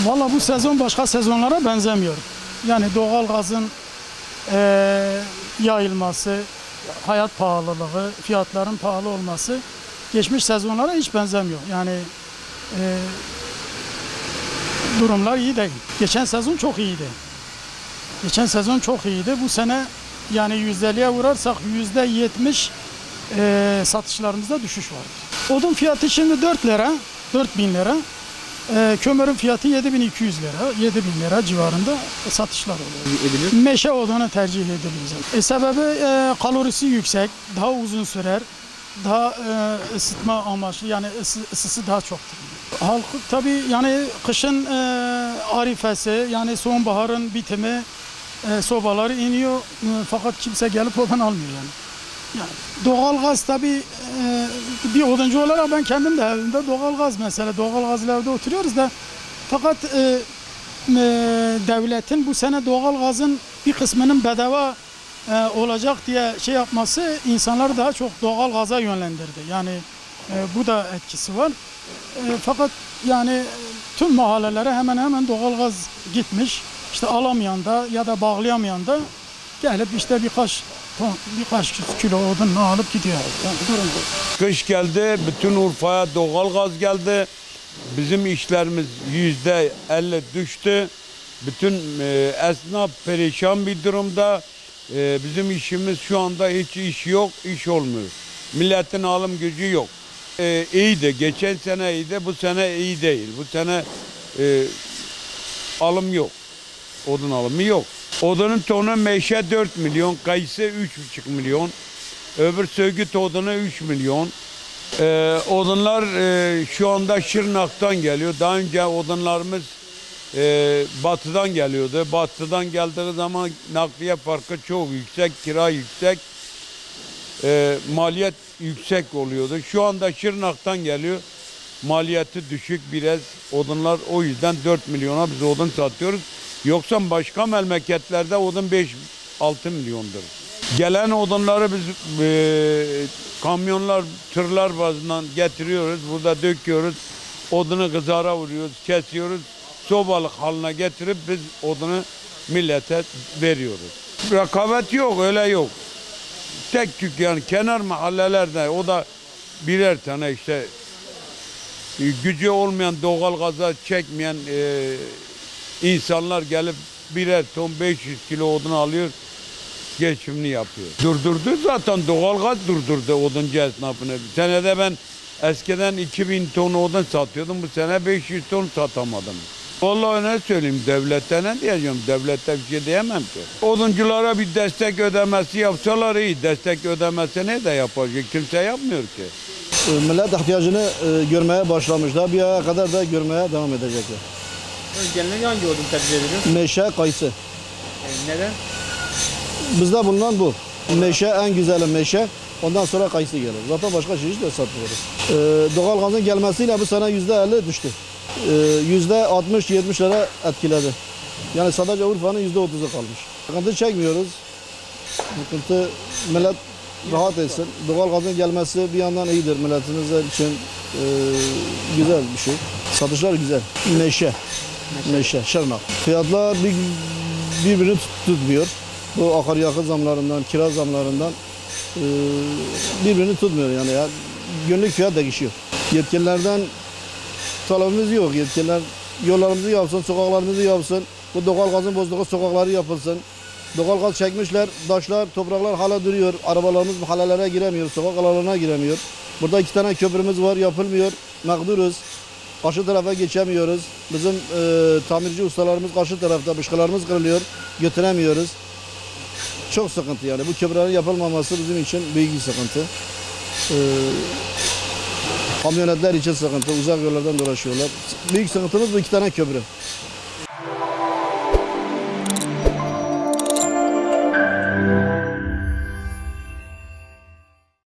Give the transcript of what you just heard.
Valla bu sezon başka sezonlara benzemiyor. Yani doğal gazın yayılması, hayat pahalılığı, fiyatların pahalı olması geçmiş sezonlara hiç benzemiyor. Yani durumlar iyi değil. Geçen sezon çok iyiydi. Geçen sezon çok iyiydi. Bu sene yani %50'ye vurarsak %70 satışlarımızda düşüş var. Odun fiyatı şimdi 4 lira, 4.000 lira. Kömürün fiyatı 7.200 lira, 7.000 lira civarında satışlar oluyor. Meşe odunu tercih ediliyor. Sebebi kalorisi yüksek, daha uzun sürer, daha ısıtma amaçlı, yani ısısı daha çoktur. Halk tabii yani kışın arifesi, yani sonbaharın bitimi, sobaları iniyor fakat kimse gelip odun almıyor yani. Yani doğalgaz tabii bir oduncu olarak ben kendim de evimde doğalgaz, mesela doğalgazlı evde oturuyoruz da fakat devletin bu sene doğalgazın bir kısmının bedava olacak diye şey yapması insanları daha çok doğalgaza yönlendirdi. Yani bu da etkisi var. Fakat yani tüm mahallelere hemen hemen doğalgaz gitmiş. İşte alamayan da ya da bağlayamayan da gelip işte birkaç kilo odun alıp gidiyor. Yani kış geldi, bütün Urfa'ya doğalgaz geldi. Bizim işlerimiz %50 düştü. Bütün esnaf perişan bir durumda. Bizim işimiz şu anda hiç iş yok, iş olmuyor. Milletin alım gücü yok. İyiydi, geçen sene iyiydi, bu sene iyi değil. Bu sene alım yok, odun alımı yok. Odunun tonu meşe 4 milyon, kayısı 3,5 milyon, öbür söğüt odunu 3 milyon. Odunlar şu anda Şırnak'tan geliyor. Daha önce odunlarımız batıdan geliyordu. Batıdan geldiği zaman nakliye farkı çok yüksek, kira yüksek, maliyet yüksek oluyordu. Şu anda Şırnak'tan geliyor. Maliyeti düşük biraz. Odunlar o yüzden 4 milyona biz odun satıyoruz. Yoksa başka memleketlerde odun 5-6 milyondur. Gelen odunları biz kamyonlar, tırlar bazından getiriyoruz. Burada döküyoruz. Odunu kızara vuruyoruz, kesiyoruz. Sobalık haline getirip biz odunu millete veriyoruz. Rekabet yok, öyle yok. Tek tük yani kenar mahallelerde o da birer tane işte gücü olmayan, doğalgaza çekmeyen insanlar gelip birer ton 500 kilo odun alıyor, geçimini yapıyor. Durdurdu zaten, doğalgaz durdurdu oduncu esnafını. Senede ben eskiden 2000 ton odun satıyordum, bu sene 500 ton satamadım. Vallahi ne söyleyeyim, devlete ne diyeceğim, devlete bir şey diyemem ki. Odunculara bir destek ödemesi yapsalar iyi, destek ödemesini de yapacak, kimse yapmıyor ki. Millet ihtiyacını görmeye başlamışlar, bir aya kadar da görmeye devam edecekler. Genelde hangi odun tercih ediyorsunuz? Meşe, kayısı. Neden? Bizde bulunan bu. Meşe en güzeli meşe, ondan sonra kayısı gelir. Zaten başka şey hiç de satmıyoruz. Doğalgazın gelmesiyle bu sene %50 düştü. %60-70'lere etkiledi. Yani sadece Urfa'nın %30'u kalmış. Sıkıntı çekmiyoruz. Sıkıntı, millet rahat etsin. Doğalgazın gelmesi bir yandan iyidir milletimiz için, güzel bir şey. Satışlar güzel. Meşe, Şırnak. Fiyatlar birbirini tutmuyor. Bu akaryakıt zamlarından, kira zamlarından birbirini tutmuyor yani. Ya. Günlük fiyat değişiyor. Yetkililerden talebimiz yok. Yetkililer yollarımızı yapsın, sokaklarımızı yapsın. Bu doğalgazın bozduğu sokakları yapılsın. Doğalgaz çekmişler, taşlar, topraklar hala duruyor. Arabalarımız mahallelere giremiyor, sokak aralarına giremiyor. Burada 2 tane köprümüz var, yapılmıyor. Mağduruz. Karşı tarafa geçemiyoruz. Bizim tamirci ustalarımız karşı tarafta, bışkılarımız kırılıyor, götüremiyoruz. Çok sıkıntı yani. Bu köprülerin yapılmaması bizim için büyük bir sıkıntı. Kamyonetler için sıkıntı, uzak yollardan dolaşıyorlar. Büyük sıkıntımız bu 2 tane köprü.